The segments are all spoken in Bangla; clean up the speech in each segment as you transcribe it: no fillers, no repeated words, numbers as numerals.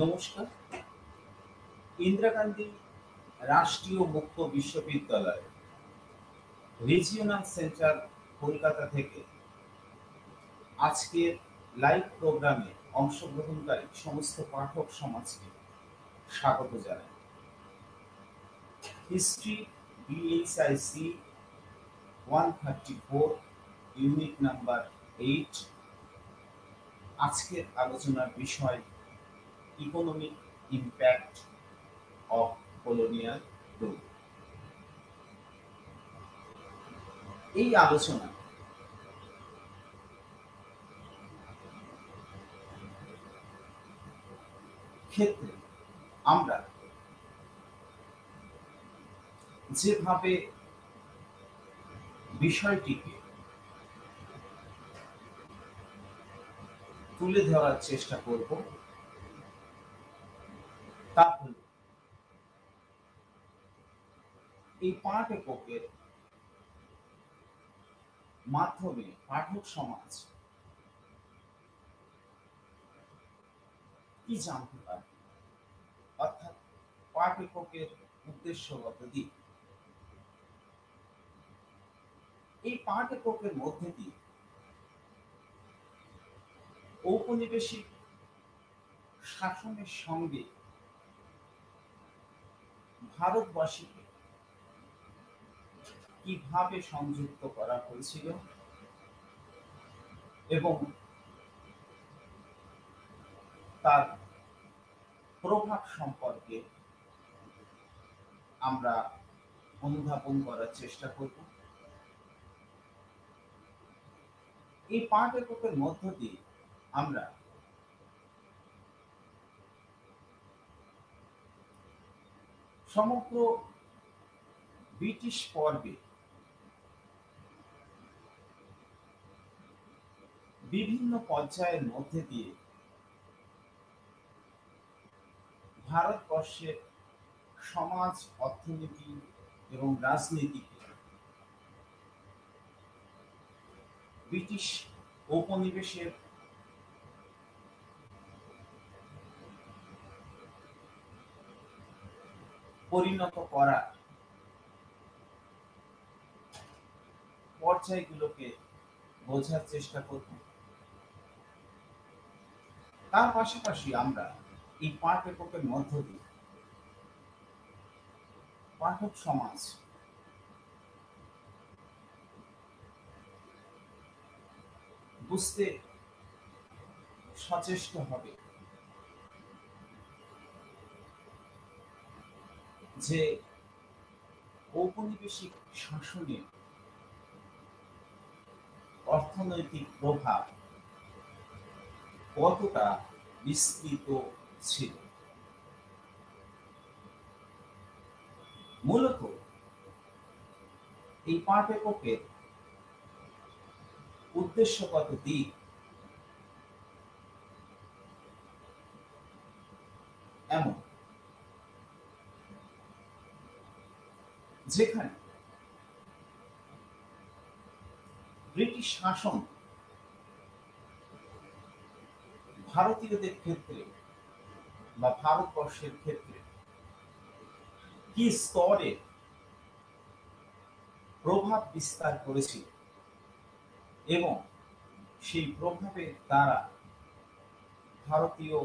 নমস্কার। ইন্দিরা গান্ধী রাষ্ট্রীয় মুক্ত বিশ্ববিদ্যালয় রিজিওনাল সেন্টার কলকাতা থেকে আজকের লাইভ প্রোগ্রামে অংশগ্রহণকারী সমস্ত পাঠক সমাজকে স্বাগত জানাই। History BSIC 134 unit number 8। আজকের আলোচনার বিষয় economic impact of colonial rule. এই আলোচনা ক্ষেত্রে আমরা যেভাবে বিষয়টিকে তুলে ধরার চেষ্টা করব তা হল এই পাঠ এককের মাধ্যমে পাঠক সমাজ কি জানতে পারে, অর্থাৎ পাঠ এককের উদ্দেশ্যগত দিক। এই পাঠ এককের মধ্যে দিয়ে ঔপনিবেশিক শাসনের সঙ্গে ভারতবাসীকে কিভাবে সংযুক্ত করা হয়েছিল এবং তার প্রভাব সম্পর্কে আমরা অনুধাবন করার চেষ্টা করব। এই পাঠ এককের মধ্য দিয়ে আমরা সমগ্র ব্রিটিশ পর্বে বিভিন্ন পর্যায়ের মধ্যে দিয়ে ভারতবর্ষের সমাজ, অর্থনীতি এবং রাজনীতিকে ব্রিটিশ ঔপনিবেশের পরিণত করার পর্যায়গুলোকে বোঝার চেষ্টা করব। তার পাশাপাশি আমরা এই পাঠ এককের মধ্য দিয়ে পাঠক সমাজ বুঝতে সচেষ্ট হবে যে ঔপনিবেশিক শাসনের অর্থনৈতিক প্রভাব কতটা বিস্তৃত ছিল। মূলত এই পাঠ এককের উদ্দেশ্যগত দিক এমন, যেখানে ব্রিটিশ শাসন ভারতীয়দের ক্ষেত্রে বা ভারতবর্ষের ক্ষেত্রে কি স্তরে প্রভাব বিস্তার করেছিল এবং সেই প্রভাবের দ্বারা ভারতীয়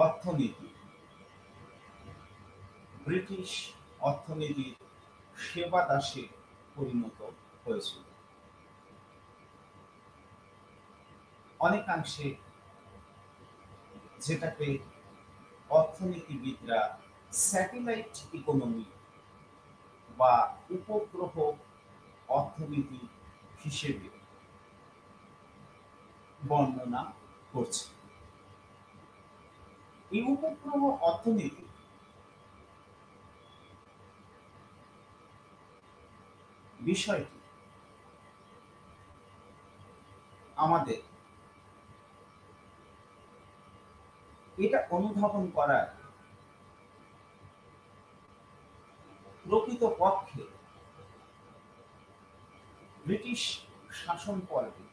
অর্থনীতি ব্রিটিশ অর্থনীতির সেবা দাসে পরিণত হয়েছিল। অনেকাংশে যেটাকে অর্থনীতিবিদরা স্যাটেলাইট ইকোনমি বা উপগ্রহ অর্থনীতি হিসেবে বর্ণনা করছে। এই উপগ্রহ অর্থনীতি বিষয়টি আমাদের এটা অনুধাবন করার প্রকৃত পক্ষে ব্রিটিশ শাসন পর্বে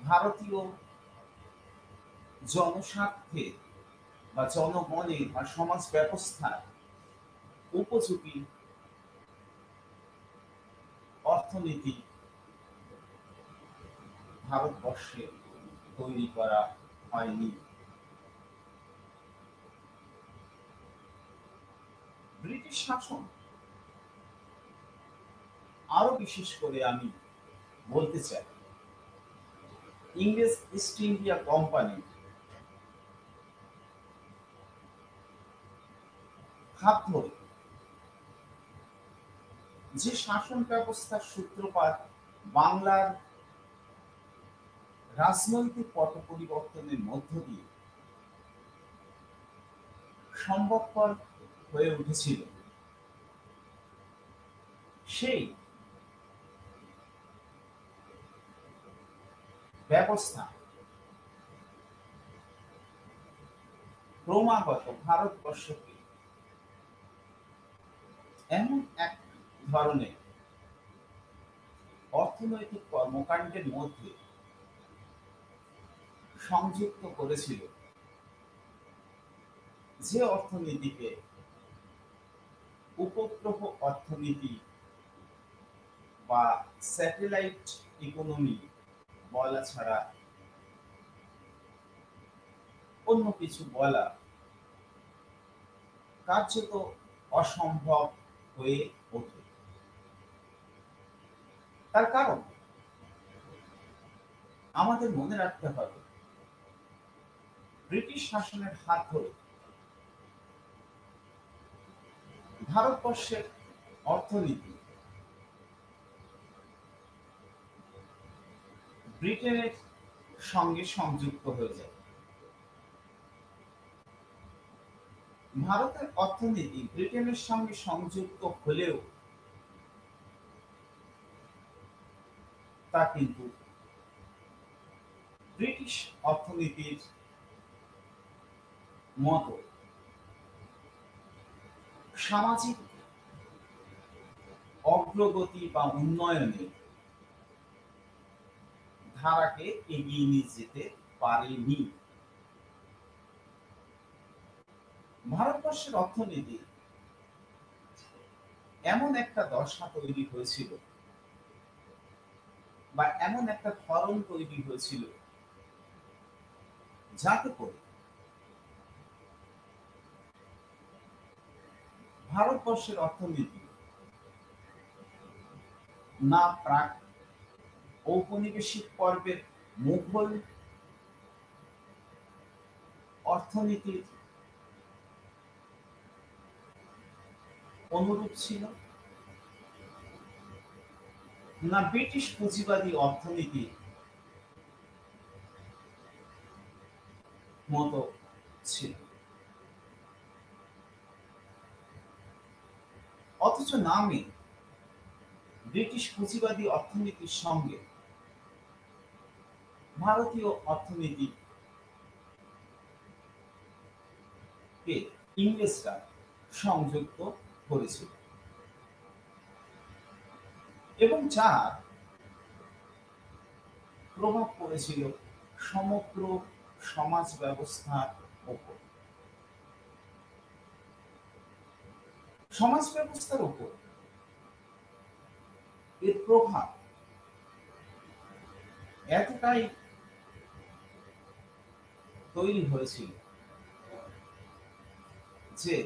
ভারতীয় জনস্বার্থে বা জনগণের বা সমাজ ব্যবস্থার উপযোগী অর্থনীতি ভারতবর্ষে তৈরি করা হয়নি। ব্রিটিশ শাসন, আরো বিশেষ করে আমি বলতে চাই, ইংরেজ ইস্ট ইন্ডিয়া কোম্পানি হাত ধরে যে শাসন ব্যবস্থার সূত্রপাত বাংলার রাজনৈতিক পট পরিবর্তনের মধ্য দিয়ে সম্ভবপর হয়ে উঠেছিল, সেই ব্যবস্থা ক্রমাগত ভারতবর্ষকে এমন এক ধরনের অর্থনৈতিক কর্মকাণ্ডের মধ্যে সংযুক্ত করেছিল, যে অর্থনীতিকে উপগ্রহ অর্থনীতি বা স্যাটেলাইট ইকোনমি বলা ছাড়া অন্য কিছু বলা কার্যত অসম্ভব হয়ে ওঠে। তার কারণ আমাদের মনে রাখতে হবে, ব্রিটিশ শাসনের হাত ধরে ভারতবর্ষের অর্থনীতি ব্রিটেনের সঙ্গে সংযুক্ত হয়ে যায়। ভারতের অর্থনীতি ব্রিটেনের সঙ্গে সংযুক্ত হলেও তা কিন্তু ব্রিটিশ অর্থনীতির মতো সামাজিক অগ্রগতি বা উন্নয়নের ধারাকে এগিয়ে নিয়ে যেতে পারেনি। ভারতবর্ষের অর্থনীতি এমন একটা দশা তৈরি হয়েছিল বা এমন একটা ধরন তৈরি হয়েছিল, যাতে করে ভারতবর্ষের অর্থনীতি না প্রাক ঔপনিবেশিক পর্বের মুঘল অর্থনীতির অনুরূপ ছিল, না ব্রিটিশ পুঁজিবাদী অর্থনীতির মতো ছিল। অথচ নামে ব্রিটিশ পুঁজিবাদী অর্থনীতির সঙ্গে ভারতীয় অর্থনীতিকে ইংরেজরা সংযুক্ত করেছিল এবং যার প্রভাব পড়েছিল সমগ্র সমাজ ব্যবস্থার উপর। সমাজ ব্যবস্থার উপর এর প্রভাব এতটাই তৈরি হয়েছিল যে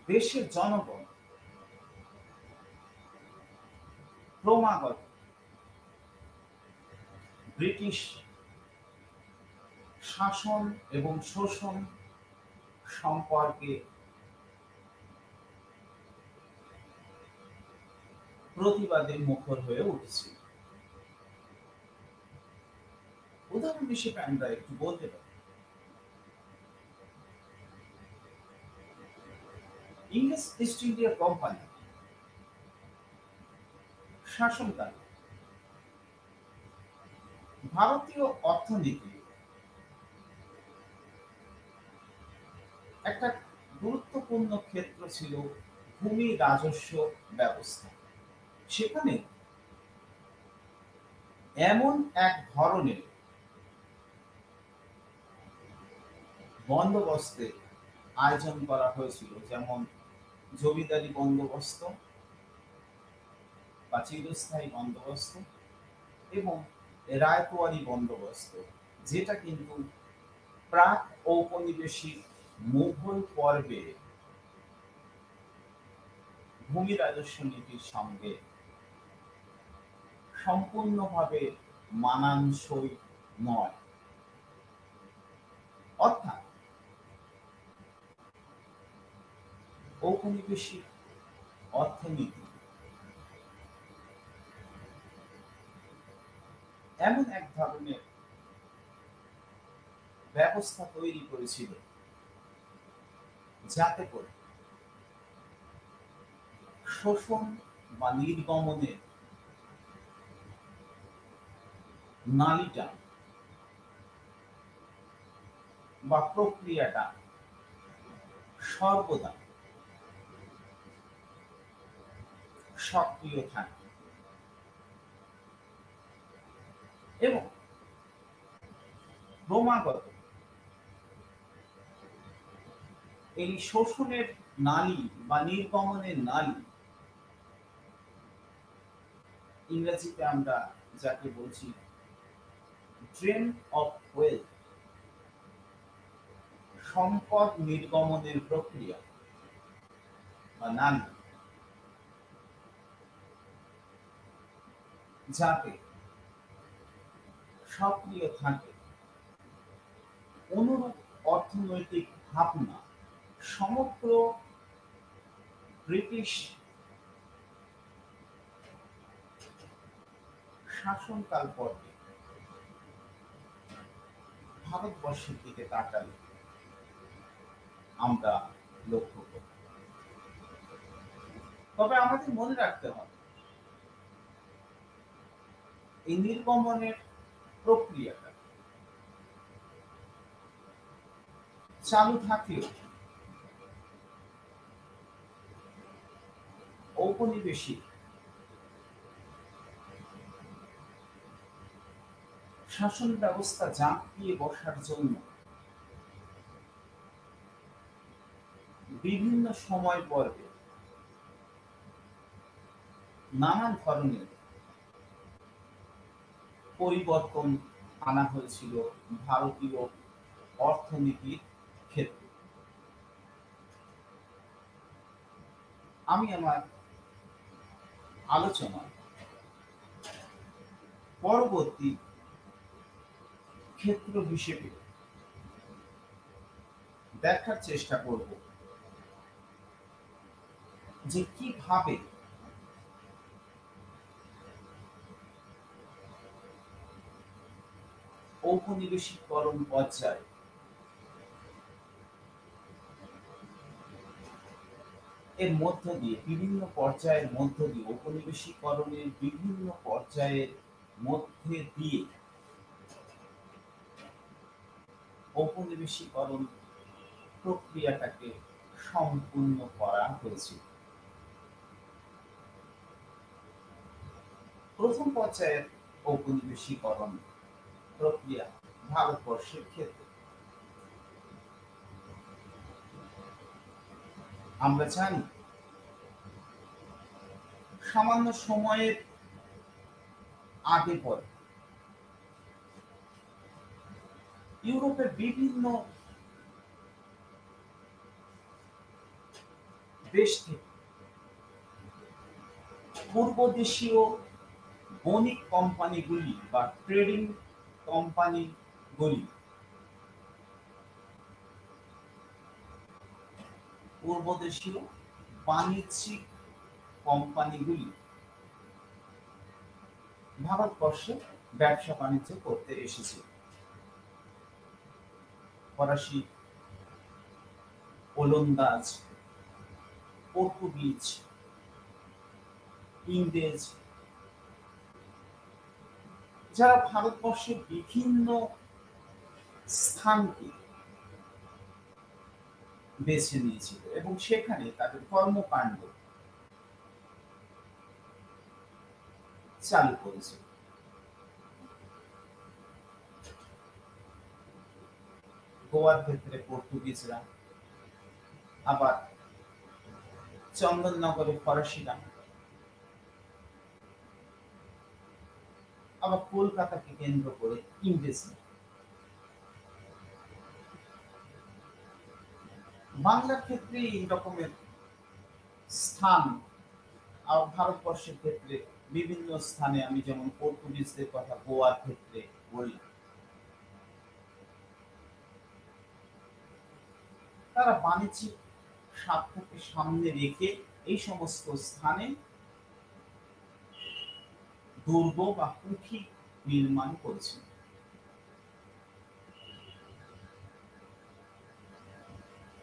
দেশের জনগণ ক্রমাগত ব্রিটিশ শাসন এবং শোষণ সম্পর্কে প্রতিবাদে মুখর হয়ে উঠেছিল। উদাহরণ হিসেবে আমরা একটু বলতে পারি, ইংরেজ ইস্ট ইন্ডিয়া কোম্পানি শাসনকালে ভারতীয় অর্থনীতি একটা গুরুত্বপূর্ণ ক্ষেত্র ছিল ভূমি রাজস্ব ব্যবস্থা। সেখানে এমন এক ধরনের বন্দোবস্তের আয়োজন করা হয়েছিল, যেমন জমিদারি বন্দোবস্ত বা চিরস্থায়ী বন্দোবস্ত এবং রায়তোয়ারি বন্দোবস্ত, যেটা কিন্তু প্রাক ঔপনিবেশিক মুঘল পর্বে ভূমি রাজস্ব নীতির সঙ্গে সম্পূর্ণভাবে মানানসই নয়। অর্থাৎ ঔপনিবেশিক অর্থনীতি এমন এক ধরনের ব্যবস্থা তৈরি করেছিল যাতে করে শোষণ বা নির্গমনের নালীটা বা প্রক্রিয়াটা সর্বদা সক্রিয় থাকে এবং ক্রমাগত এই শোষণের নালী বা নির্গমনের নালী, ইংরেজিতে আমরা যাকে বলছি ড্রেন অফ ওয়েলথ, সম্পদ নির্গমনের প্রক্রিয়া বা নালী, যাতে সক্রিয় থাকে, অনুরূপ অর্থনৈতিক ভাবনা সমগ্র ব্রিটিশ শাসনকাল পর্বে ভারতবর্ষের দিকে তাকালে আমরা লক্ষ্য করি। তবে আমাদের মনে রাখতে হবে, এই নির্গমনের প্রক্রিয়াটা চালু থাকলেও ঔপনিবেশিক শাসন ব্যবস্থা জাঁকিয়ে বসার জন্য বিভিন্ন সময় পর্বে নানান ধরনের পরিবর্তন আনা হয়েছিল ভারতীয় অর্থনীতির ক্ষেত্রে। আমি আমার আলোচনা পরবর্তী ক্ষেত্র হিসেবে দেখার চেষ্টা করব যে কিভাবে ঔপনিবেশিকরণ পর্যায়ে এর মধ্য দিয়ে, বিভিন্ন পর্যায়ের মধ্য দিয়ে, ঔপনিবেশিকরণের বিভিন্ন পর্যায়ের মধ্যে দিয়ে ঔপনিবেশিকরণ প্রক্রিয়াটাকে সম্পূর্ণ করা হয়েছিল। প্রথম পর্যায়ের ঔপনিবেশিকরণ প্রক্রিয়া ভারতবর্ষের ক্ষেত্রে আমরা জানি সামান্য সময়ের আগে পরে ইউরোপের বিভিন্ন দেশ থেকে পূর্বদেশীয় বণিক কোম্পানিগুলি বা ট্রেডিং কোম্পানিগুলি পূর্বদেশীয় বাণিজ্যিক কোম্পানিগুলি ভারতবর্ষে ব্যবসা বাণিজ্য করতে এসেছে। ফরাসি, ওলন্দাজ, পর্তুগিজ, ইংরেজ, যারা ভারতবর্ষের বিভিন্ন স্থানকে বেছে নিয়েছিল এবং সেখানে তাদের কর্মকাণ্ড চালু করেছিল। গোয়ার ক্ষেত্রে পর্তুগিজরা, আবার চন্দননগরে ফরাসিরা, আবার কলকাতাকে কেন্দ্র করে ইংরেজরা। বাংলার ক্ষেত্রে এই রকমের স্থান, আর ভারতবর্ষের ক্ষেত্রে বিভিন্ন স্থানে, আমি যেমন পর্তুগিজদের কথা গোয়ার ক্ষেত্রে বললাম, তারা বাণিজ্যিক স্বার্থকে সামনে রেখে এই সমস্ত স্থানে দুর্গ বা কুঠি নির্মাণ করেছিল।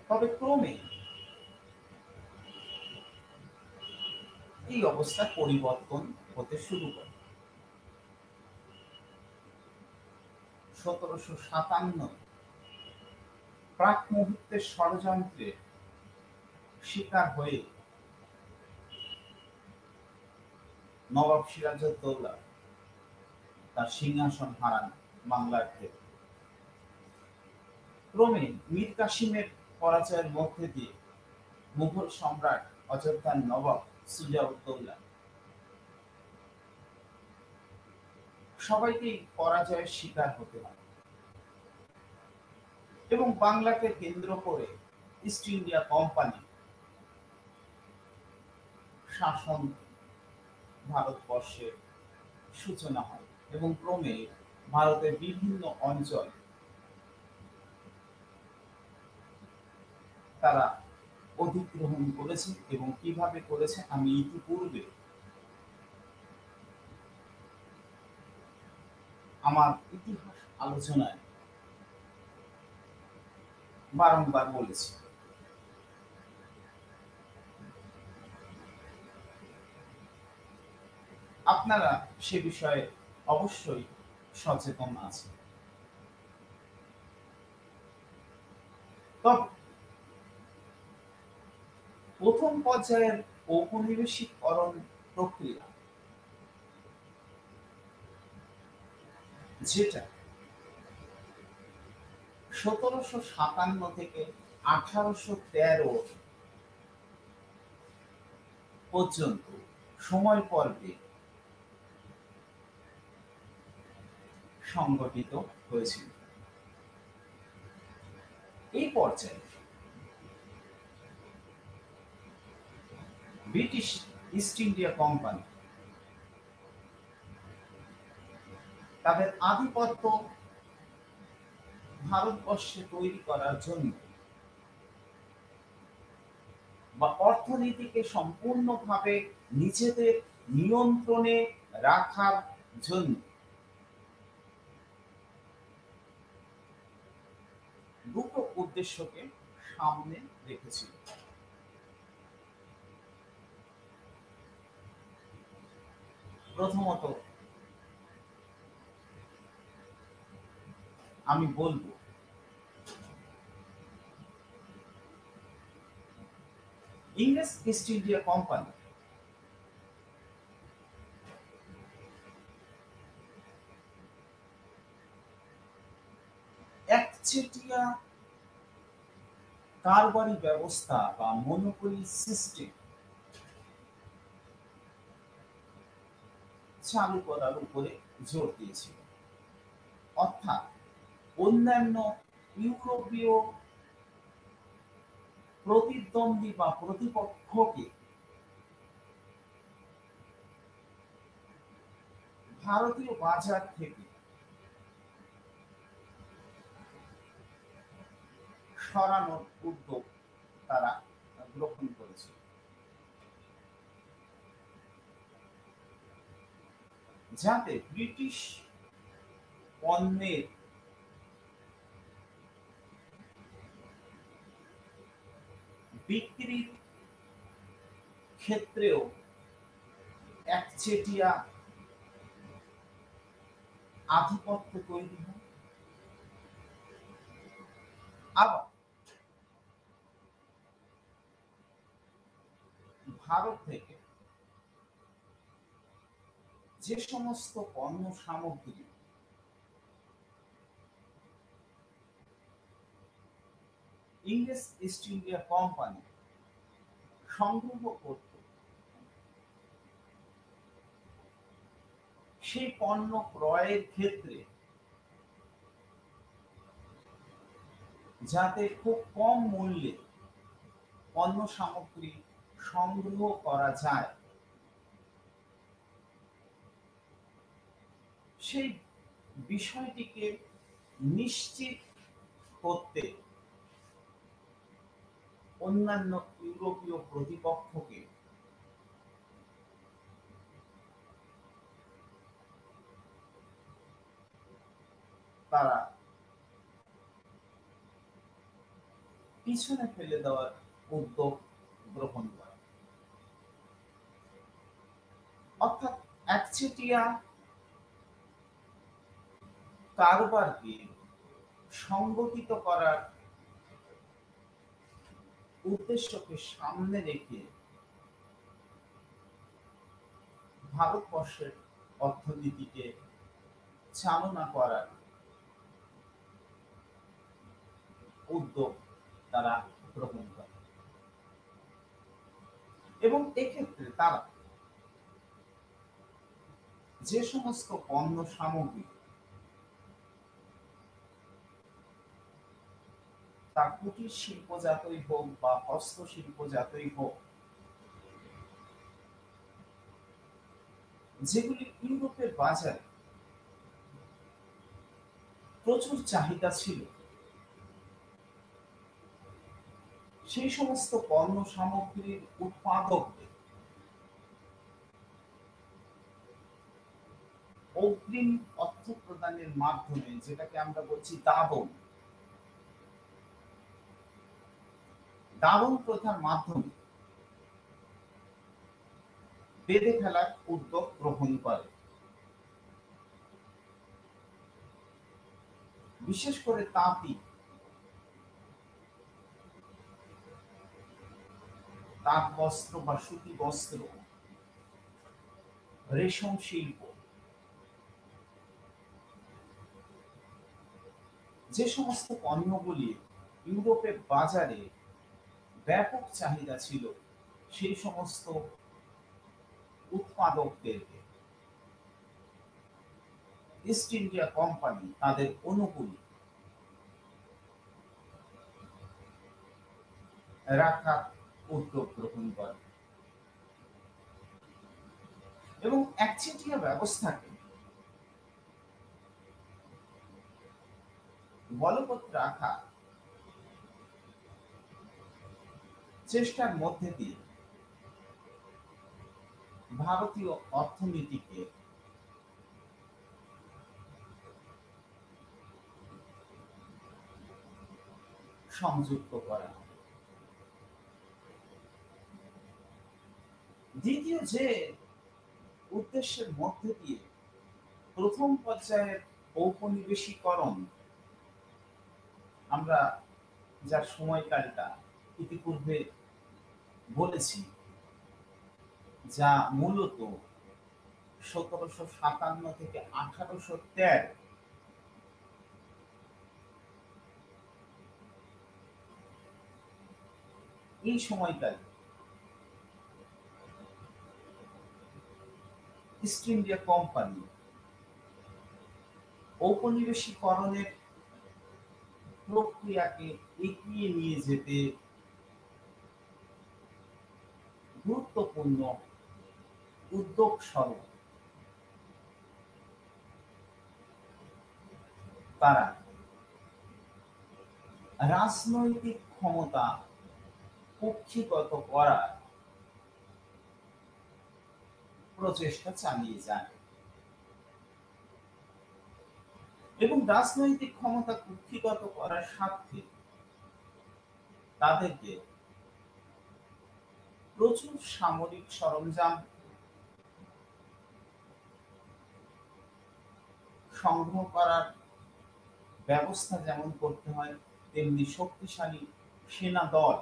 তবে ক্রমে এই অবস্থার পরিবর্তন হতে শুরু করে। 1757 প্রাক মুহূর্তের ষড়যন্ত্রের শিকার হয়ে নবাব সিরাজউদ্দৌলা তার সিংহাসন হারান বাংলার ক্ষেত্রে। ক্রমে মীর কাসিমের পরাজয়ের মধ্যে দিয়ে মুঘল সম্রাট অযোধ্যার নবাব সিরাজউদ্দৌলা সবাইকেই পরাজয়ের শিকার হতে হয় এবং বাংলাকে কেন্দ্র করে ইস্ট ইন্ডিয়া কোম্পানি শাসন ভারতবর্ষের সূচনা হয় এবং ক্রমে ভারতের বিভিন্ন অঞ্চল তারা অধিগ্রহণ করেছে এবং কিভাবে করেছে আমি ইতিপূর্বে আমার ইতিহাস আলোচনায় বারংবার বলেছি। আপনারা সে বিষয়ে অবশ্যই সচেতন আছেন। তবে প্রথম পর্যায়ের ঔপনিবেশিকরণ প্রক্রিয়া, যেটা 1757 থেকে 1813 পর্যন্ত সময় পর্বে সংগঠিত হয়েছিল। এই পর্যায়ে ব্রিটিশ ইস্ট ইন্ডিয়া কোম্পানি তাদের আধিপত্য ভারতবর্ষে তৈরি করার জন্য বা অর্থনীতিকে সম্পূর্ণভাবে নিজেদের নিয়ন্ত্রণে রাখার জন্য দুটো উদ্দেশ্যকে সামনে রেখেছিল। প্রথমত আমি বলবো ইংরেজ ইস্ট ইন্ডিয়া কোম্পানি একচেটিয়া কারবারি ব্যবস্থা বা মনোপলি সিস্টেম চালু করার উপরে জোর দিয়েছিল। অর্থাৎ অন্যান্য ইউরোপীয় প্রতিদ্বন্দ্বী বা প্রতিপক্ষকে ভারতীয় বাজার থেকে সরানোর উদ্যোগ তারা গ্রহণ করেছে, যাতে ব্রিটিশ পণ্যের বিক্রির ক্ষেত্রেও একচেটিয়া আধিপত্য তৈরি হয়। আবার ভারত থেকে যে সমস্ত পণ্য সামগ্রী ইংরেজ ইস্ট ইন্ডিয়া কোম্পানি সংগ্রহ করত, সেই পণ্য ক্রয়ের ক্ষেত্রে যাতে খুব কম মূল্যে পণ্য সামগ্রী সংগ্রহ করা যায়, সেই বিষয়টিকে নিশ্চিত করতে অন্যান্য ইউরোপীয় প্রতিপক্ষকে তারা পিছনে ফেলে দেওয়ার উদ্যোগ গ্রহণ করে, অর্থাৎ একচেটিয়া কারবারকে সংগঠিত করার উদ্দেশ্যকে সামনে রেখে ভারতবর্ষের অর্থনীতিকে চালনা করার উদ্যোগ তারা গ্রহণ করে এবং এক্ষেত্রে তারা যে সমস্ত পণ্য সামগ্রী তা কুটির শিল্পজাতই হোক বা হস্তশিল্পজাতই হোক, যেগুলি ইউরোপের বাজারে প্রচুর চাহিদা ছিল, সেই সমস্ত পণ্য সামগ্রীর উৎপাদকদের অগ্রিম অর্থ প্রদানের মাধ্যমে, যেটাকে আমরা বলছি দাবন প্রথার মাধ্যমে বেঁধে ফেলার উদ্যোগ গ্রহণ করে। বিশেষ করে তাঁত বস্ত্র বা সুতি বস্ত্র, রেশম শিল্প, যে সমস্ত পণ্যগুলি ইউরোপের বাজারে ব্যাপক চাহিদা ছিল, সেই সমস্ত উৎপাদকদেরকে ইস্ট ইন্ডিয়া কোম্পানি তাদের অনুকূলে রাখার উদ্যোগ গ্রহণ করে এবং একচেটিয়া ব্যবস্থাকে বলবৎ রাখা চেষ্টার মধ্যে দিয়ে ভারতীয় অর্থনীতিকে সংযুক্ত করা। দ্বিতীয় যে উদ্দেশ্যের মধ্যে দিয়ে প্রথম পর্যায়ের ঔপনিবেশিকরণ, আমরা যার সময়কালটা ইতিপূর্বে বলেছি, যা মূলত 1757 থেকে 1813, এই সময়কালে ইস্ট ইন্ডিয়া কোম্পানি ঔপনিবেশিকরণের প্রক্রিয়াকে এগিয়ে নিয়ে যেতে গুরুত্বপূর্ণ উদ্যোগ স্বরূপ তারা রাজনৈতিক ক্ষমতা কক্ষিগত করার প্রচেষ্টা চালিয়ে যায় এবং রাজনৈতিক ক্ষমতা কক্ষিগত করার স্বার্থে তাদেরকে প্রচুর সামরিক সরঞ্জাম সংগ্রহ করার ব্যবস্থা যেমন করতে হয়, তেমনি শক্তিশালী সেনা দল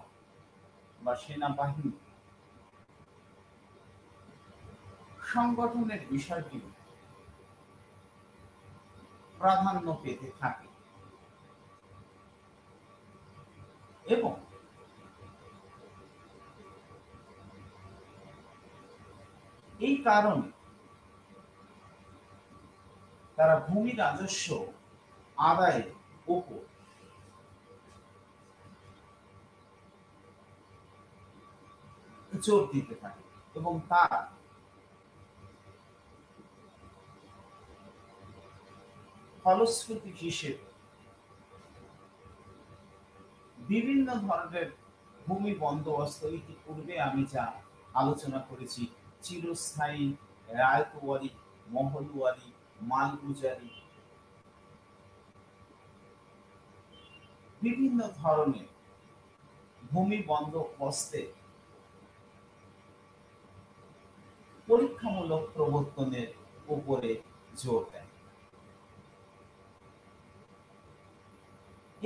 বা সেনাবাহিনী সংগঠনের বিষয়টি প্রাধান্য পেতে থাকে। এবং এই কারণে তারা ভূমি রাজস্ব আদায়ের উপর জোর দিতে থাকে এবং তার ফলশ্রুতি হিসেবে বিভিন্ন ধরনের ভূমি বন্দোবস্ত ইতিপূর্বে আমি যা আলোচনা করেছি, চিরস্থায়ী, রায়তওয়ারি, মহলওয়ারি, মালগুজারি, বিভিন্ন ধরনের ভূমি বন্দোবস্তে পরীক্ষামূলক প্রবর্তনের উপরে জোর দেয়।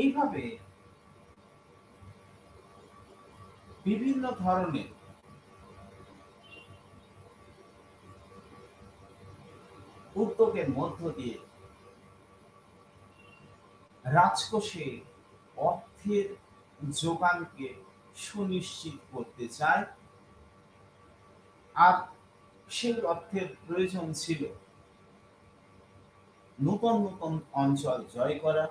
এইভাবে বিভিন্ন ধরনের উদ্যোগের মধ্য দিয়ে রাজকোষে অর্থের যোগানকে সুনিশ্চিত করতে চায়, আর সেই অর্থের প্রয়োজন ছিল নতুন নতুন অঞ্চল জয় করা,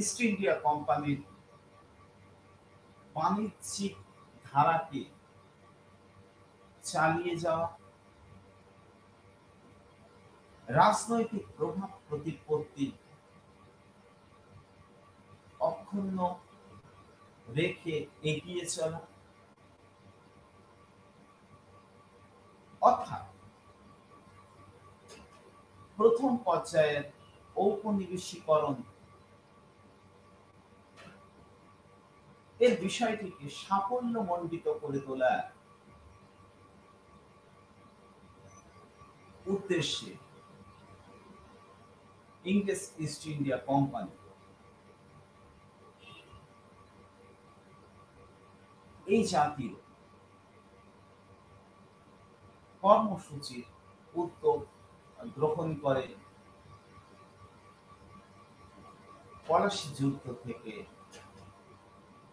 ইস্ট ইন্ডিয়া কোম্পানির বাণিজ্যিক ধারাকে চালিয়ে যাওয়া, রাজনৈতিক প্রভাব প্রতিপত্তি অক্ষুণ্ণ রেখে এগিয়ে চলা, অর্থাৎ প্রথম পর্যায়ের ঔপনিবেশিকরণ এর বিষয়টিকে সাফল্যমণ্ডিত করে তোলার উদ্দেশ্যে ইংরেজ ইস্ট ইন্ডিয়া কোম্পানি এই জাতীয় কর্মসূচির উদ্যোগ গ্রহণ করে পলাশী যুদ্ধ থেকে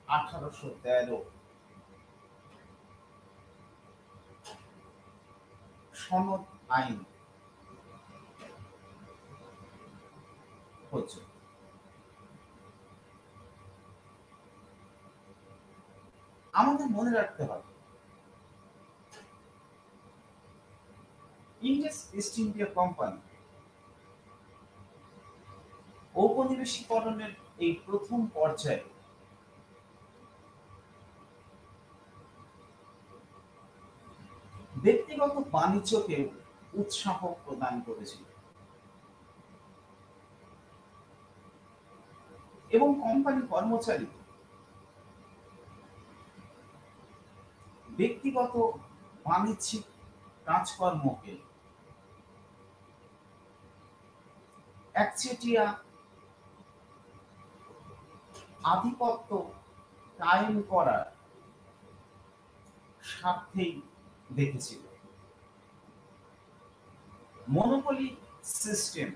1813 সনদ আইন পর্যন্ত। আমাদের মনে রাখতে হবে ইংরেজ ইস্ট ইন্ডিয়া কোম্পানি ঔপনিবেশিকরণের এই প্রথম পর্যায়ে ব্যক্তিগত বাণিজ্যকে উৎসাহ প্রদান করেছিল এবং কোম্পানি কর্মচারী ব্যক্তিগত বাণিজ্যিক কাজকর্মকে একচেটিয়া আধিপত্য কায়েম করার স্বার্থেই দেখেছিল। মনোপলি সিস্টেম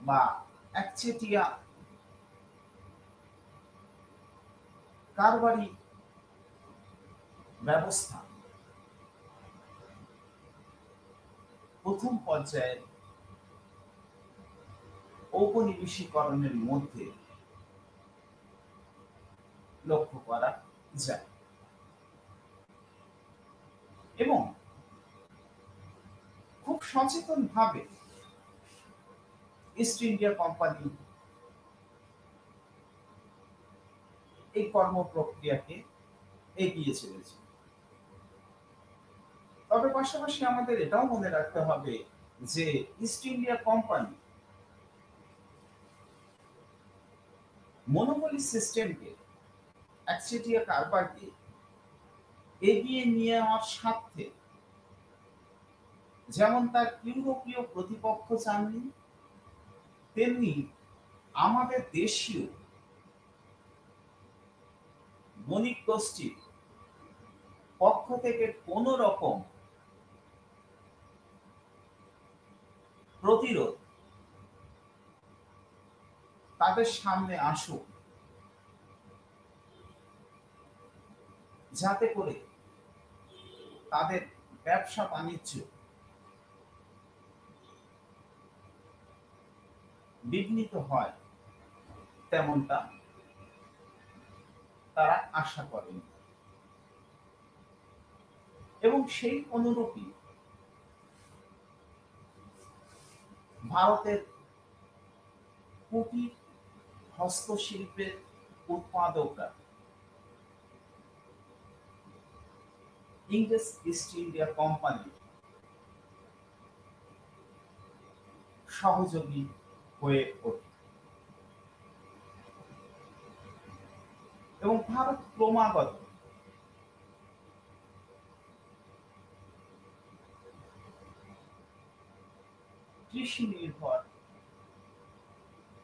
বা একচেটিয়া কারবারি ব্যবস্থা প্রথম পর্যায়ের ঔপনিবেশিকরণের মধ্যে লক্ষ্য করা যায় এবং খুব সচেতন ভাবে ইস্ট ইন্ডিয়া কোম্পানি এই কর্ম প্রক্রিয়াকে এগিয়ে চলেছে। তবে পাশাপাশি আমাদের এটাও মনে রাখতে হবে যে ইস্ট ইন্ডিয়া কোম্পানি মনোপলি সিস্টেমকে একচেটিয়া কারবারকে এগিয়ে নিয়ে যাওয়ার স্বার্থে যেমন তার ইউরোপীয় প্রতিপক্ষ চাননি, তেমনি আমাদের দেশীয় বণিক গোষ্ঠীর পক্ষ থেকে কোন রকম প্রতিরোধ তাদের সামনে আসুক, যাতে করে তাদের ব্যবসা বাণিজ্য বিঘ্নিত হয়, তেমনটা তারা আশা করেন। এবং সেই অনুরূপী ভারতের কুটির হস্তশিল্পের উৎপাদকরা ইংরেজ ইস্ট ইন্ডিয়া কোম্পানি সহযোগী হয়ে ওঠে এবং ভারত ক্রমাগত কৃষি নির্ভর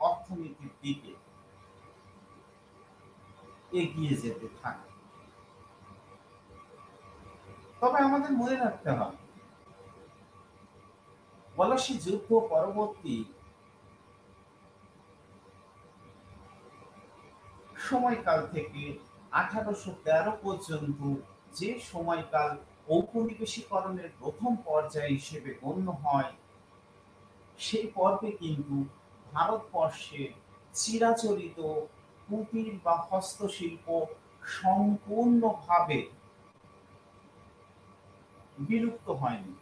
অর্থনীতির দিকে এগিয়ে যেতে থাকে। তবে আমাদের মনে রাখতে হবে, পলাশী যুদ্ধ পরবর্তী সময়কাল থেকে 1813 পর্যন্ত যে সময়কাল ঔপনিবেশিকরণের প্রথম পর্যায় হিসেবে গণ্য হয়, সেই পর্বে কিন্তু ভারতবর্ষের চিরাচরিত কুটির বা হস্তশিল্প সম্পূর্ণভাবে বিলুপ্ত হয়নি।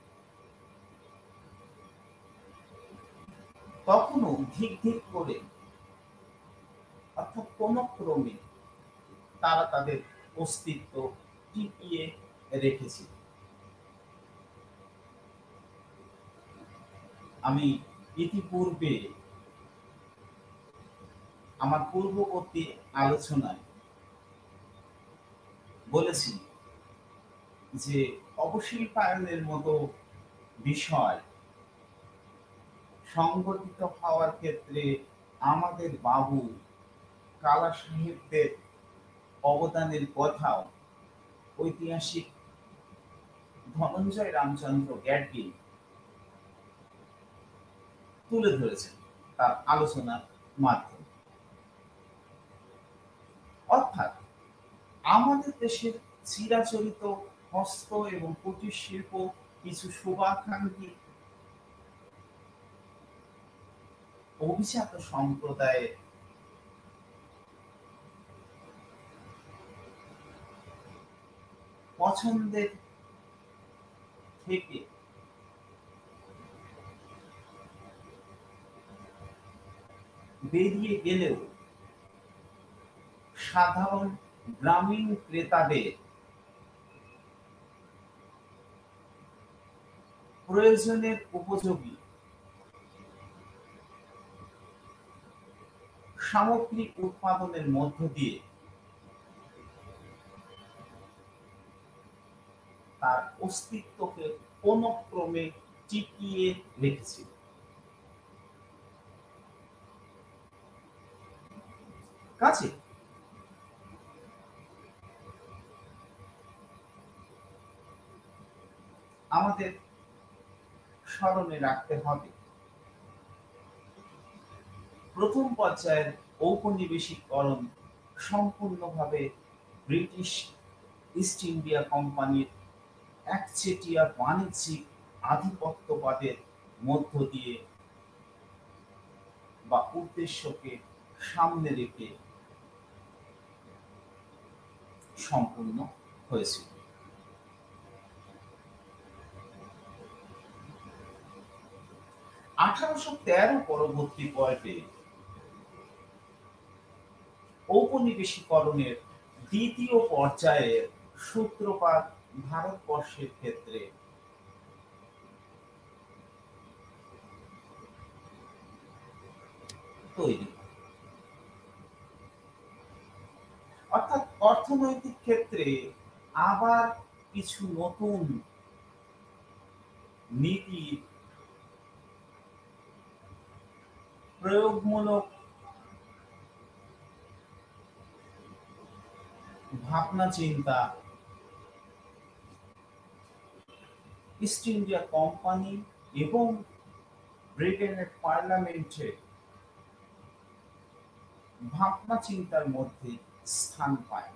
তখনও ধিক ধিক করে, অর্থাৎ কোন ক্রমে তারা তাদের অস্তিত্ব টিকিয়ে রেখেছে। আমি ইতিপূর্বে আমার পূর্ববর্তী আলোচনায় বলেছি যে অবশিল্পায়নের মতো বিষয় সংগঠিত হওয়ার ক্ষেত্রে আমাদের বাবু কালা সাহেবদের অবদানের কথাও ঐতিহাসিক ধনঞ্জয় রামচন্দ্র গ্যাডগিল তুলে ধরেছেন তার আলোচনার মাধ্যমে। অর্থাৎ আমাদের দেশের চিরাচরিত হস্ত এবং কুটির শিল্প কিছু শুভাকাঙ্ক্ষী অভিজাত সম্প্রদায়ের পছন্দের থেকে বেরিয়ে গেলেও সাধারণ গ্রামীণ ক্রেতাদের প্রয়োজনের উপযোগী সামগ্রী উৎপাদনের মধ্য দিয়ে তার অস্তিত্বকে কোনো ক্রমে টিকিয়ে রেখেছিল। কাজে আমাদের স্মরণে রাখতে হবে, প্রথম পর্যায়ের ঔপনিবেশিকরণ সম্পূর্ণভাবে ব্রিটিশ ইস্ট ইন্ডিয়া কোম্পানির একচেটিয়া বাণিজ্যিক আধিপত্যবাদের মধ্য দিয়ে বা উদ্দেশ্যকে সামনে রেখে সম্পূর্ণ হয়েছিল। 1813 পরবর্তী পর্বে ঔপনিবেশিকরণের দ্বিতীয় পর্যায়ের সূত্রপাত ভারতবর্ষের ক্ষেত্রে তৈরি, অর্থাৎ অর্থনৈতিক ক্ষেত্রে আবার কিছু নতুন নীতি প্রয়োগমূলক ভাবনা চিন্তা ইস্ট ইন্ডিয়া কোম্পানি এবং ব্রিটেনের পার্লামেন্টে ভাবনা চিন্তার মধ্যে স্থান পায়।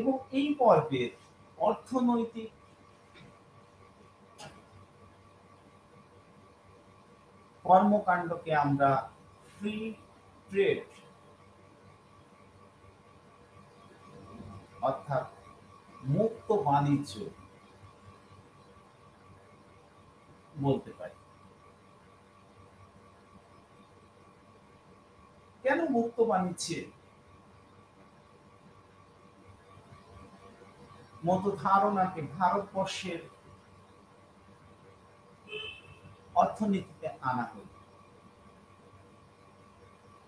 এবং এই পর্বের অর্থনৈতিক কর্মকাণ্ডকে আমরা ফ্রি ট্রেড অর্থাৎ মুক্ত বাণিজ্য বলতে পারি। কেন মুক্ত বাণিজ্যের মতো ধারণাকে ভারতবর্ষের অর্থনীতিতে আনা হল?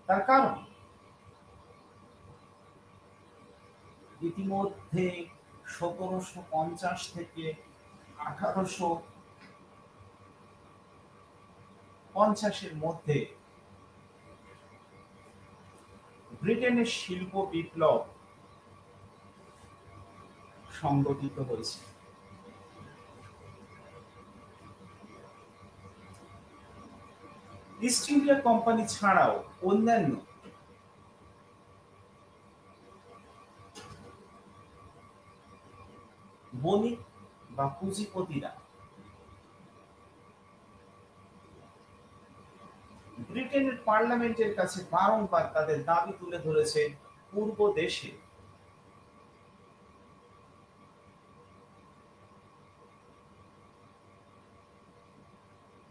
তার কারণ ইতিমধ্যে 1750 থেকে 1850-এর মধ্যে ব্রিটেনের শিল্প বিপ্লব সংগঠিত হয়েছে। ইস্ট ইন্ডিয়া কোম্পানি ছাড়াও অন্যান্য বণিক বা পুঁজিপতিরা ব্রিটেনের পার্লামেন্টের কাছে বারংবার তাদের দাবি তুলে ধরেছে পূর্ব দেশে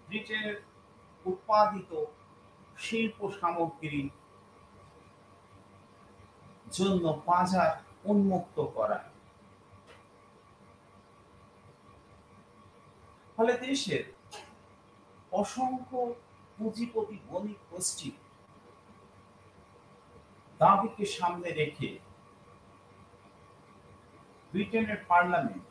ব্রিটেনের উৎপাদিত শিল্প সামগ্রীর জন্য বাজার উন্মুক্ত করা। ফলে দেশের অসংখ্য পুঁজিপতি বণিক গোষ্ঠী দাবিকে সামনে রেখে ব্রিটেনের পার্লামেন্ট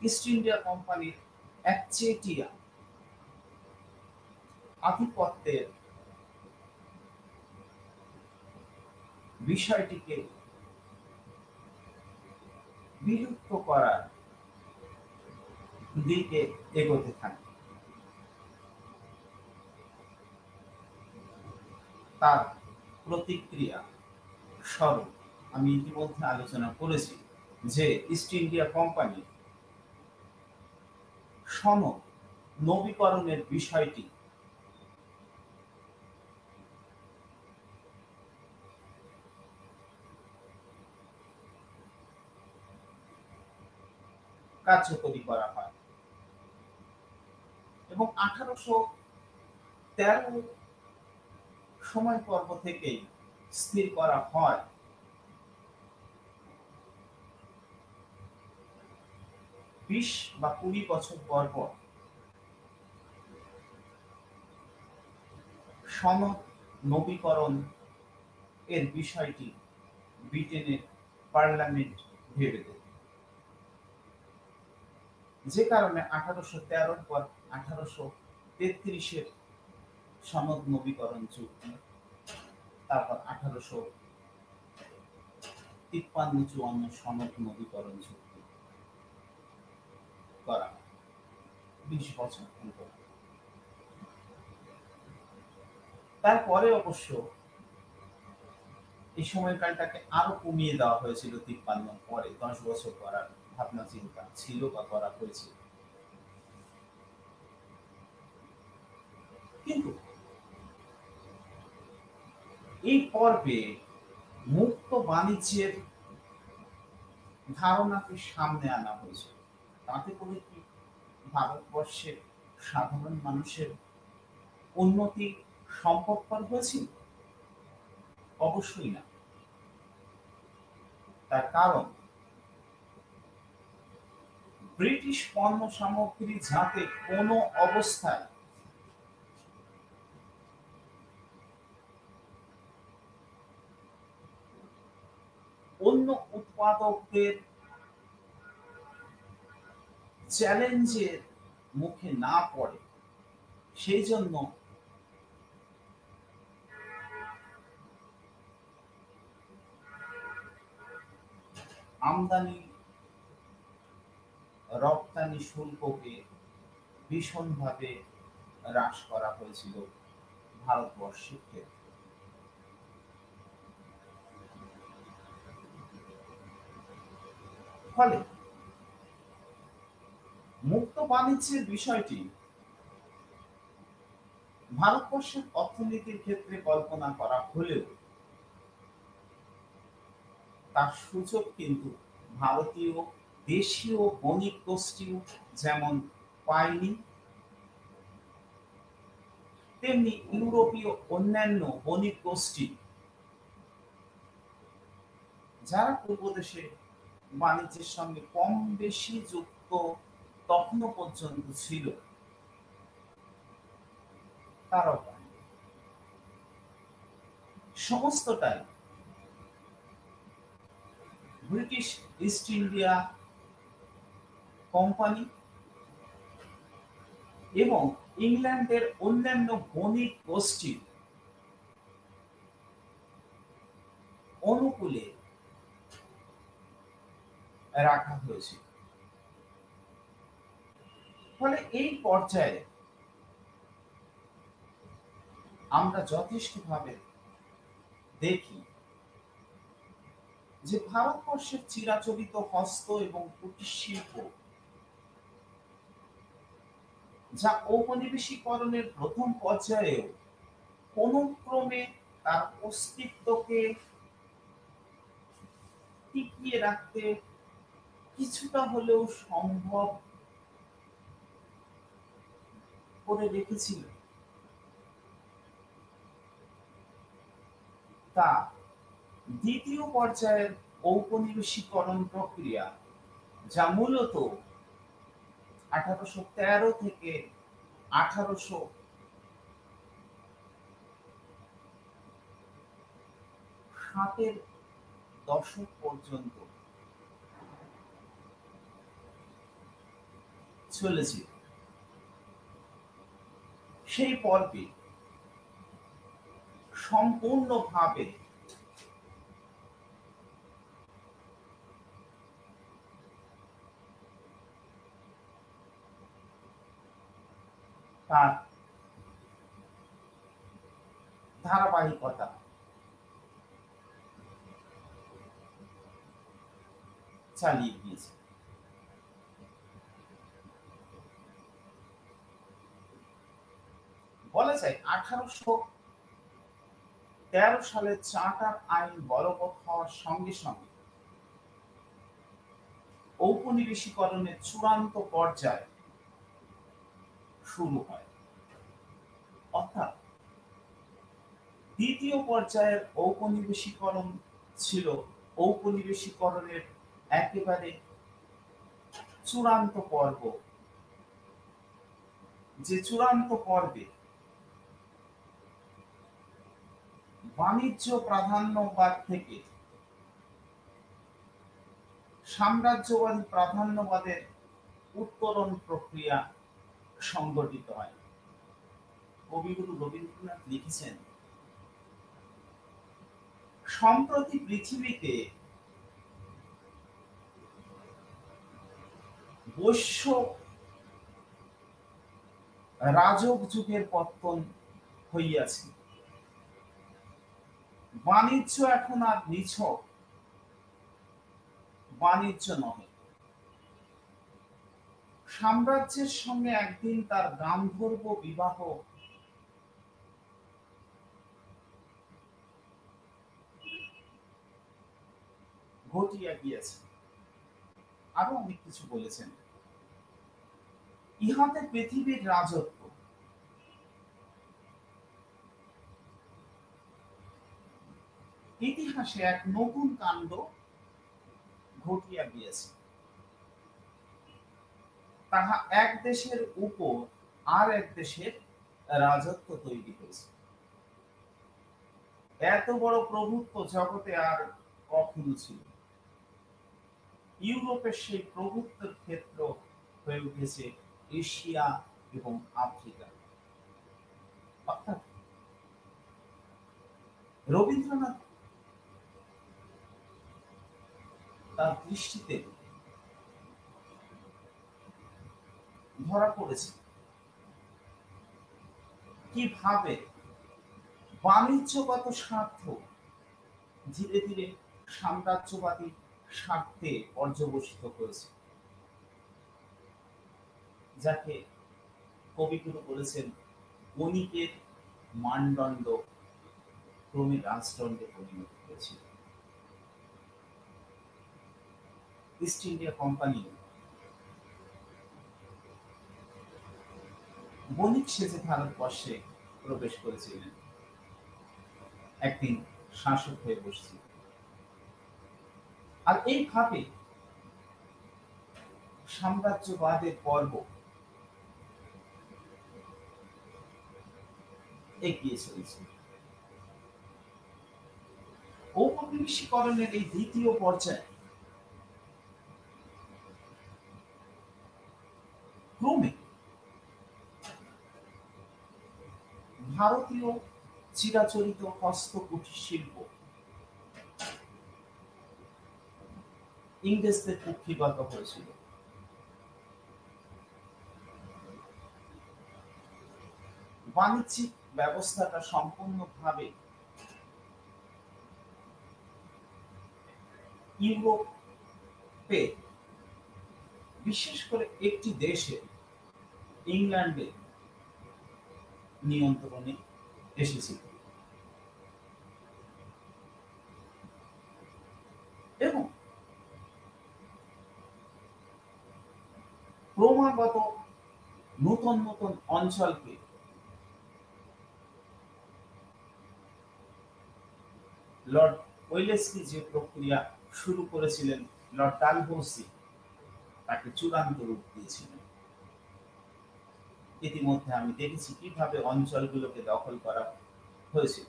ইস্ট ইন্ডিয়া কোম্পানির একচেটিয়া আধিপত্যের বিষয়টিকে বিলুপ্ত করার দিকে এগোতে থাকে। তার প্রতিক্রিয়া স্বরূপ আমি ইতিমধ্যে আলোচনা করেছি যে ইস্ট ইন্ডিয়া কোম্পানি সনদ নবীকরণের বিষয়টি কার্যকরী করা হয় এবং 1813 সময় পর্ব থেকেই স্থির করা হয় 20 বা 20 বছর পর পর সনদ নবীকরণ এর বিষয়টি ব্রিটেনের পার্লামেন্ট ভেবে দেয়, যে কারণে 1813 পর 1833-এর সনদ নবীকরণ চুক্তি, তারপর 1853-54 সনদ নবীকরণ চুক্তি করা 20 বছর অন্তর। তারপরে অবশ্য এই সময়কালটাকে আরো কমিয়ে দেওয়া হয়েছিল 53 পরে 10 বছর করার ভাবনা চিন্তা ছিল বা করা হয়েছিল। কিন্তু এই পর্বে মুক্ত বাণিজ্যের ধারণাকে সামনে আনা হয়েছে। তাতে করে কি ভারতবর্ষের সাধারণ মানুষের উন্নতি সম্ভবপর হয়েছিল? অবশ্যই না। তার কারণ ব্রিটিশ পণ্য সামগ্রী যাতে কোনো অবস্থায় অন্য উৎপাদকদের চ্যালেঞ্জের মুখে না পড়ে, সেই জন্য আমদানি রপ্তানি শুল্ককে ভীষণভাবে হ্রাস করা হয়েছিল ভারতবর্ষের ক্ষেত্রে। ফলে মুক্ত বাণিজ্যের বিষয়টি ভারতবর্ষের অর্থনীতির ক্ষেত্রে কল্পনা করা হলেও তার সুযোগ কিন্তু ভারতীয় দেশীয় বণিক গোষ্ঠীও যেমন পায়নি, তেমনি ইউরোপীয় অন্যান্য বণিক গোষ্ঠী যারা পূর্ব দেশে বাণিজ্যের সঙ্গে কম বেশি যুক্ত তখনও পর্যন্ত ছিল, তারাও পায়নি। সমস্তটাই ব্রিটিশ ইস্ট ইন্ডিয়া কোম্পানি এবং ইংল্যান্ডের অন্যান্য বণিক গোষ্ঠীর অনুকূলে রাখা হয়েছিল। ফলে এই পর্যায়ে আমরা যথেষ্টভাবে দেখি যে ভারতবর্ষের চিরাচরিত হস্ত এবং কুটির শিল্প, যা ঔপনিবেশিকরণের প্রথম পর্যায়েও কোন ক্রমে তার অস্তিত্বকে টিকিয়ে রাখতে কিছুটা হলেও সম্ভব করে রেখেছিল, তা দ্বিতীয় পর্যায়ের ঔপনিবেশিকরণ প্রক্রিয়া, যা মূলত 1813 থেকে 1860 দশক পর্যন্ত চলেছিল। সেই পর্বে সম্পূর্ণভাবে তার ধারাবাহিকতা চালিয়ে গিয়েছে। বলা যায় 1813 সালে চার্টার আইন বলবৎ হওয়ার সঙ্গে সঙ্গে ঔপনিবেশিকরণের চূড়ান্ত পর্যায় শুরু হয়। অর্থাৎ দ্বিতীয় পর্যায়ের ঔপনিবেশিকরণ ছিল ঔপনিবেশিকরণের একেবারে চূড়ান্ত পর্ব, যে চূড়ান্ত পর্বে বাণিজ্য প্রাধান্যবাদ থেকে সাম্রাজ্যবাদী প্রাধান্যবাদের উত্তরণ প্রক্রিয়া সংগঠিত হয়। কবিগুরু রবীন্দ্রনাথ লিখেছেন, সম্প্রতি পৃথিবীতে বৈশ্য রাজক যুগের পতন হইয়াছে। বাণিজ্য এখন আর নিছক বাণিজ্য নহে, সাম্রাজ্যের সঙ্গে একদিন তার গান্ধর্ব বিবাহ ঘটিয়া গিয়েছে। আরো অনেক কিছু বলেছেন। ইহাতে পৃথিবীর রাজত্ব ইতিহাসে এক নতুন কাণ্ড ঘটিয়া গিয়েছে। তাহা এক দেশের উপর আর এক দেশের রাজত্ব তৈরি হয়েছে। এত বড় প্রভুত্ব জগতে আর কখনো ছিল। ইউরোপের সেই প্রভুত্বের ক্ষেত্র হয়ে উঠেছে এশিয়া এবং আফ্রিকা। অর্থাৎ রবীন্দ্রনাথ তার দৃষ্টিতে ধরা পড়েছে কিভাবে বাণিজ্যগত স্বার্থ ধীরে ধীরে সাম্রাজ্যবাদী স্বার্থে পর্যবসিত হয়েছে, যাকে কবিগুরু বলেছেন বণিকের মানদণ্ড ক্রমে রাজদণ্ডে পরিণত হয়েছিল। ইস্ট ইন্ডিয়া কোম্পানি বণিক সেজে ভারতবর্ষে প্রবেশ করেছিলেন, একদিন শাসক হয়ে বসছিল। আর এইভাবে সাম্রাজ্যবাদের পর্ব এগিয়ে চলেছে। ঔপনিবেশিকরণের এই দ্বিতীয় পর্যায়ে ক্রমে ভারতীয় চিরাচরিত হস্তকুটির শিল্প ইংরেজদের কুক্ষিগত হয়েছিল। বাণিজ্যিক ব্যবস্থাটা সম্পূর্ণভাবে ইউরোপে, বিশেষ করে একটি দেশে ইংল্যান্ডে নিয়ন্ত্রণে এসেছিল এবং ক্রমাগত নতুন নতুন অঞ্চলকে লর্ড ওয়েলেসলি যে প্রক্রিয়া শুরু করেছিলেন, লর্ড ডালহৌসি তাকে চূড়ান্ত রূপ দিয়েছিলেন। ইতিমধ্যে আমি দেখেছি কিভাবে অঞ্চলগুলোকে দখল করা হয়েছিল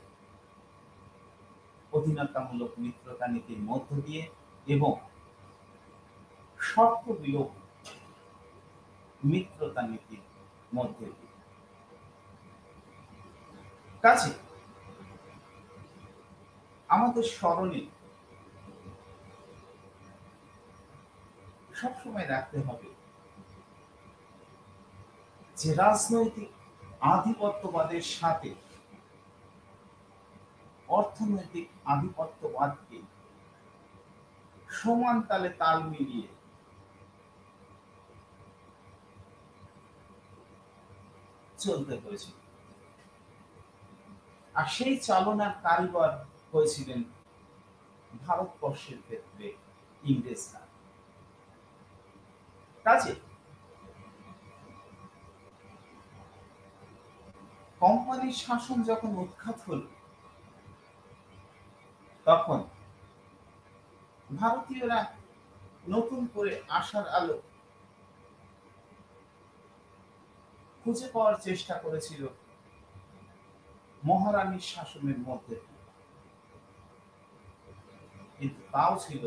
অধীনতামূলক মিত্রতা নীতির মধ্য দিয়ে এবং শর্ত বিলোপ মিত্রতা নীতির মধ্যে দিয়ে। কাজে আমাদের স্মরণে সবসময় রাখতে হবে যে রাজনৈতিক আধিপত্যবাদের সাথে অর্থনৈতিক আধিপত্যবাদকে সমান তালে তাল মিলিয়ে চলতে হয়েছিল। আর সেই চালনার কারিগর হয়েছিলেন ভারতবর্ষের ক্ষেত্রে ইংরেজরা। কাজে কোম্পানির শাসন যখন উৎখাত হল, তখন ভারতীয়রা নতুন করে আশার আলো খুঁজে পাওয়ার চেষ্টা করেছিল মহারানীর শাসনের মধ্যে, কিন্তু তাও ছিল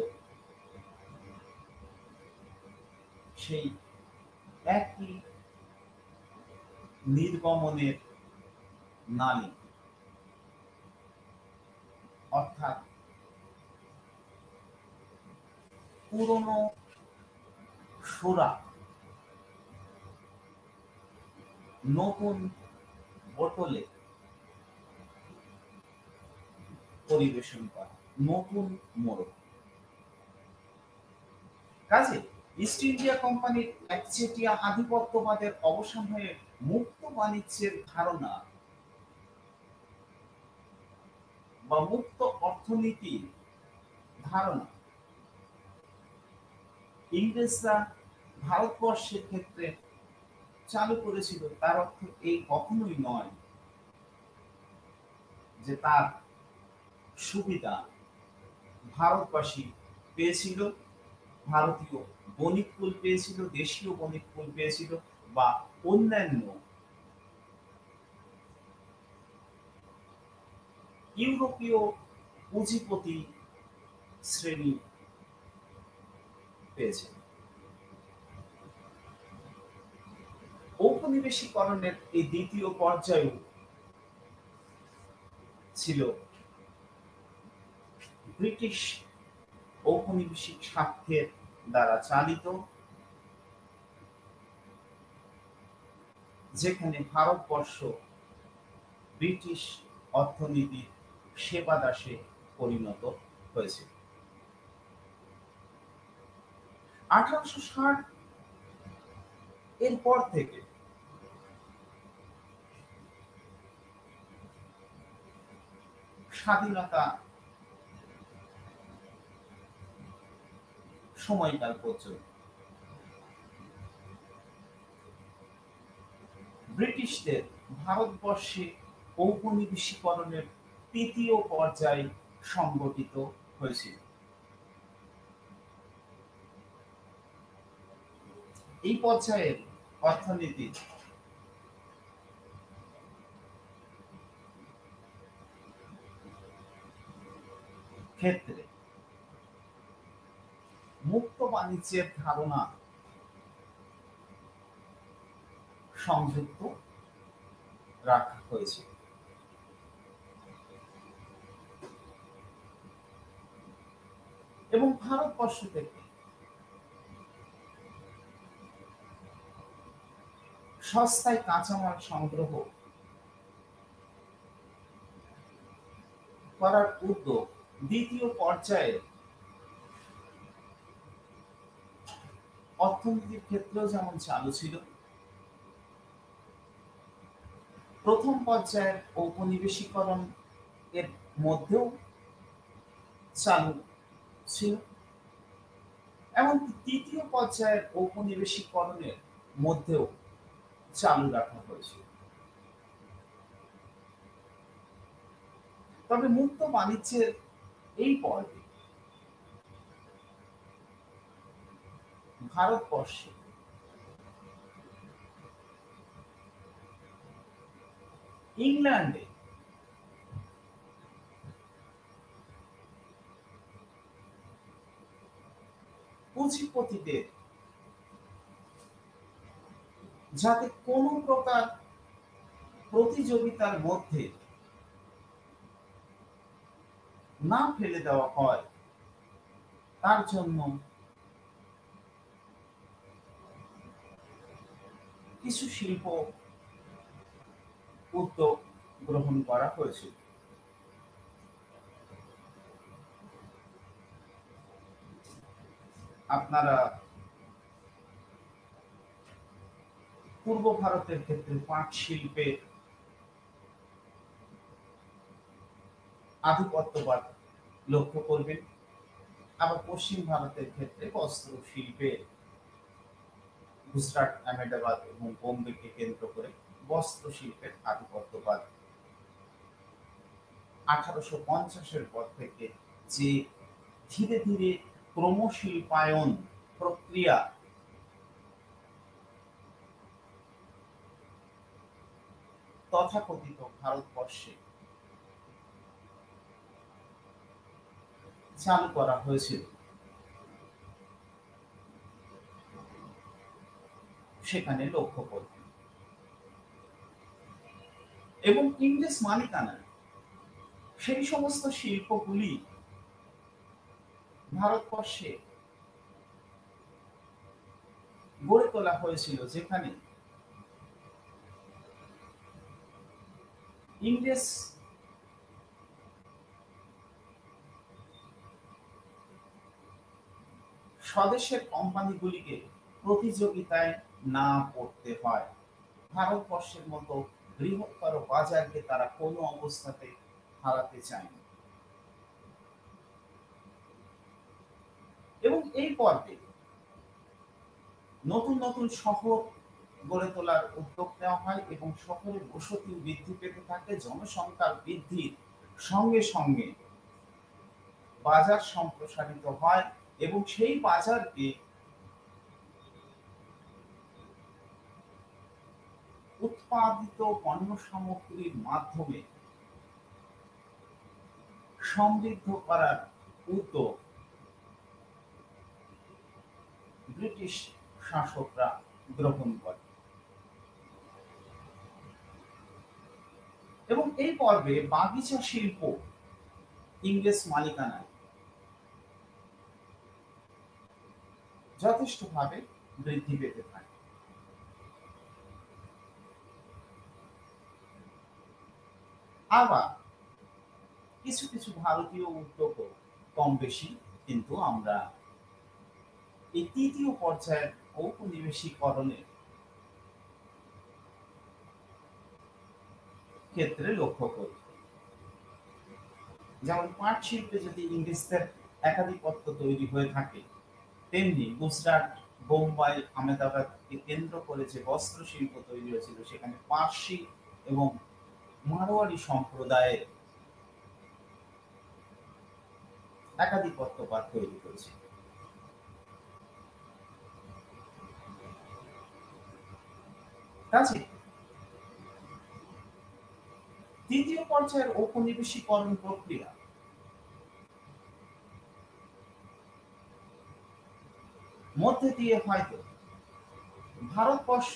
সেই একই নির্গমনের নালী, অর্থাৎ পুরনো সুরা নতুন বোতলে পরিবেশন করা, নতুন মোড়ক। কাজে ইস্ট ইন্ডিয়া কোম্পানির একচেটিয়া আধিপত্যবাদের অবসান হয়ে মুক্ত বাণিজ্যের ধারণা বা মুক্ত অর্থনীতির ধারণা ইংরেজরা ভারতবর্ষের ক্ষেত্রে চালু করেছিল। তার অর্থ এই কখনোই নয় যে তার সুবিধা ভারতবাসী পেয়েছিল, ভারতীয় বণিককুল পেয়েছিল, দেশীয় বণিককুল পেয়েছিল, বা অন্যান্য ইউরোপীয় পুঁজিপতি শ্রেণী পেয়েছে। ঔপনিবেশিকরণের এই দ্বিতীয় পর্যায়ে ছিল ব্রিটিশ ঔপনিবেশিক স্বার্থের দ্বারা চালিত, যেখানে ভারতবর্ষ ব্রিটিশ অর্থনীতির সেবাদাসে পরিণত হয়েছে। 1860 এর পর থেকে স্বাধীনতা সময়কাল পর্যন্ত ব্রিটিশদের ভারতবর্ষে ঔপনিবেশিকরণের তৃতীয় পর্যায় সংগঠিত হয়েছিল। এই পর্যায়ের অর্থনীতি ক্ষেত্রে মুক্ত বাণিজ্যের ধারণা সংযুক্ত রাখা হয়েছে। এবং ভারতবর্ষ থেকে সস্তায় কাঁচামাল সংগ্রহ করার উদ্যোগ দ্বিতীয় পর্যায়ে অর্থনীতির ক্ষেত্রেও যেমন চালু ছিল, প্রথম পর্যায়ের ঔপনিবেশিকরণ এর মধ্যেও চালু ছিল, এমনকি তৃতীয় পর্যায়ের ঔপনিবেশিকরণের মধ্যেও চালু রাখা হয়েছিল। তবে মুক্ত বাণিজ্যের এই পর্বে ভারতবর্ষে ইংল্যান্ডে পুঁজিপতিদের যাতে কোনো প্রকার প্রতিযোগিতার মধ্যে না ফেলে দেওয়া হয়, তার জন্য কিছু শিল্প উদ্যোগ গ্রহণ করা হয়েছিল। আপনারা পূর্ব ভারতের ক্ষেত্রে পাট শিল্পের আধিপত্যবাদ লক্ষ্য করবেন, আবার পশ্চিম ভারতের ক্ষেত্রে বস্ত্র শিল্পের গুজরাট, আহমেদাবাদ এবং বোম্বেকে কেন্দ্র করে বস্ত্র শিল্পের আধিপত্যবাদ 1850-এর পর থেকে যে ধীরে ধীরে ক্রমশিল্পায়ন প্রক্রিয়া তথাকথিত ভারতবর্ষে চালু করা হয়েছিল, সেখানে লক্ষ্য করবেন। এবং ইংরেজ মালিকানায় সেই সমস্ত শিল্পগুলি ভারতবর্ষে গড়ে তোলা হয়েছিল, যেখানে ইংরেজ স্বদেশের কোম্পানিগুলিকে প্রতিযোগিতায় না পড়তে হয়। ভারতবর্ষের মতো বৃহত্তর বাজারকে তারা কোনো অবস্থাতে হারাতে চায়নি। এবং এই পর্বে নতুন নতুন শহর গড়ে তোলার উদ্যোগ নেওয়া হয় এবং শহরের বসতি বৃদ্ধি পেতে থাকে। জনসংখ্যার বৃদ্ধির সঙ্গে সঙ্গে বাজার সম্প্রসারিত হয় এবং সেই বাজারকে উৎপাদিত পণ্য সামগ্রীর মাধ্যমে সমৃদ্ধ করার উদ্যোগ ব্রিটিশ শাসকরা গ্রহণ করে। এবং এই পর্বে বাগিচা শিল্প ইংরেজ মালিকানায় যথেষ্টভাবে বৃদ্ধি পেতে থাকে। আবার কিছু কিছু ভারতীয় উদ্যোগও কম বেশি কিন্তু আমরা এই তৃতীয় পর্যায়ের ঔপনিবেশিকরণের ক্ষেত্রে লক্ষ্য করি। যেমন পাট শিল্পে যদি ইংরেজদের একাধিপত্য তৈরি হয়ে থাকে, তেমনি গুজরাট, বোম্বাই, আহমেদাবাদকে কেন্দ্র করে যে বস্ত্র শিল্প তৈরি হয়েছিল সেখানে পার্সি এবং মারোয়াড়ি সম্প্রদায়ের একাধিপত্যবাদ তৈরি করেছিল। কাজে তৃতীয় পর্যায়ের ঔপনিবেশিকরণ প্রক্রিয়া মধ্যে দিয়ে হয়তো ভারতবর্ষ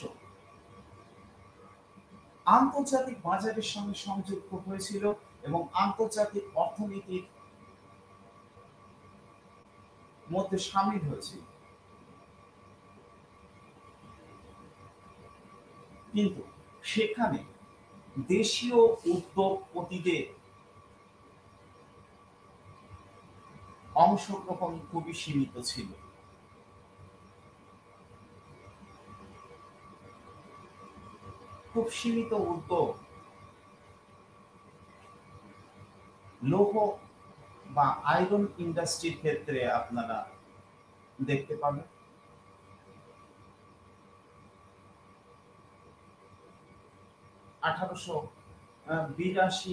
আন্তর্জাতিক বাজারের সঙ্গে সংযুক্ত হয়েছিল এবং আন্তর্জাতিক অর্থনীতির মধ্যে সামিল হয়েছিল, কিন্তু সেখানে দেশীয় উদ্যোগপতিদের অংশগ্রহণ খুবই সীমিত ছিল। খুব সীমিত উদ্যোগ লৌহ বা আয়রন ইন্ডাস্ট্রির ক্ষেত্রে আপনারা দেখতে পাবেন। 1882,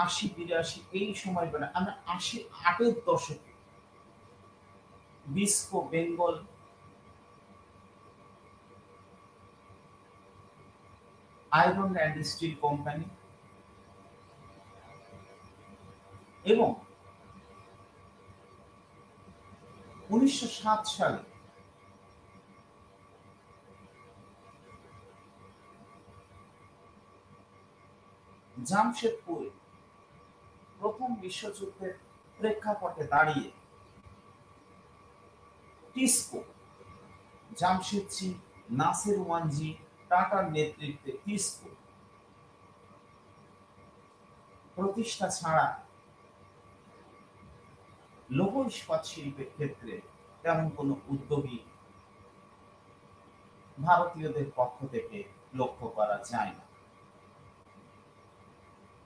80-82 এই সময় বেলা আমরা 88-এর দশকে বিস্কো Bengal iron and steel company এবং 1907 সালে জামশেদপুরে প্রথম বিশ্বযুদ্ধের প্রেক্ষাপটে দাঁড়িয়ে টিসকো, জামশেদজি নাসির ওয়ানজি টাটার নেতৃত্বে টিসকো প্রতিষ্ঠা ছাড়া লৌহ ইস্পাত শিল্পের ক্ষেত্রে তেমন কোনো উদ্যোগী ভারতীয়দের পক্ষ থেকে লক্ষ্য করা যায় না।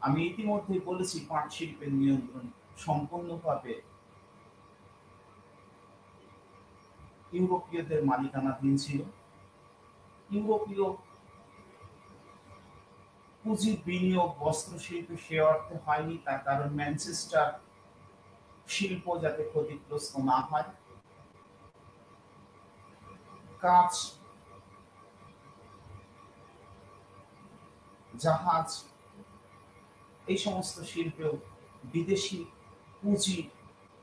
আমি ইতিমধ্যে বলেছি পাট শিল্পের নিয়ন্ত্রণ সম্পূর্ণভাবে ইউরোপীয়দের মালিকানাধীন ছিল। ইউরোপীয় পুঁজির বিনিয়োগ বস্ত্র শিল্পে সে অর্থে হয়নি, তার কারণ ম্যানচেস্টার শিল্প যাতে ক্ষতিগ্রস্ত না হয়, কাঁচ, জাহাজ এই সমস্ত শিল্পেও বিদেশি পুঁজি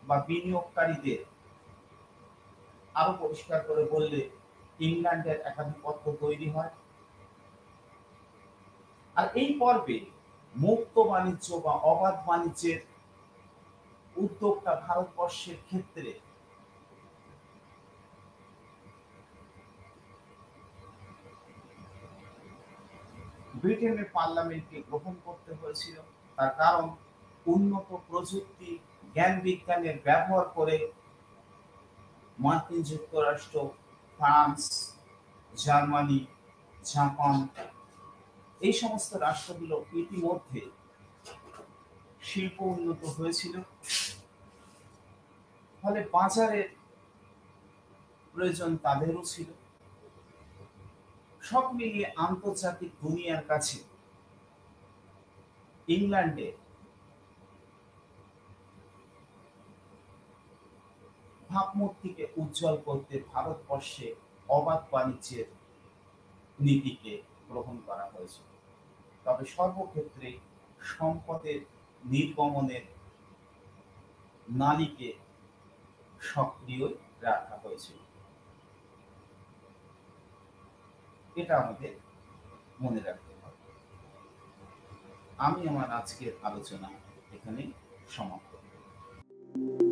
বা বিনিয়োগকারীদের আরো পরিষ্কার করে বললে ইংল্যান্ডের একাধিপত্য তৈরি হয়। আর এই পর্বে মুক্ত বাণিজ্য বা অবাধ বাণিজ্যের উদ্যোগটা ভারতবর্ষের ক্ষেত্রে ব্রিটেনের পার্লামেন্টকে গ্রহণ করতে হয়েছিল। তার কারণ উন্নত প্রযুক্তি, জ্ঞান বিজ্ঞানের ব্যবহার করে মার্কিন যুক্তরাষ্ট্র, ফ্রান্স, জার্মানি, জাপান এই সমস্ত রাষ্ট্রগুলো ইতিমধ্যে শিল্প উন্নত হয়েছিল, ফলে বাজারের প্রয়োজন তাদেরও ছিল। সব মিলিয়ে আন্তর্জাতিক দুনিয়ার কাছে ইংল্যান্ডে ভাবমূর্তিকে উজ্জ্বল করতে ভারতবর্ষে অবাধ বাণিজ্যের নীতিকে গ্রহণ করা হয়েছিল। তবে সর্বক্ষেত্রে সম্পদের নির্গমনের নালীকে সক্রিয় রাখা হয়েছিল। এটা আমাদের মনে রাখতে হবে। আমি আমার আজকের আলোচনা এখানে সমাপ্ত করব।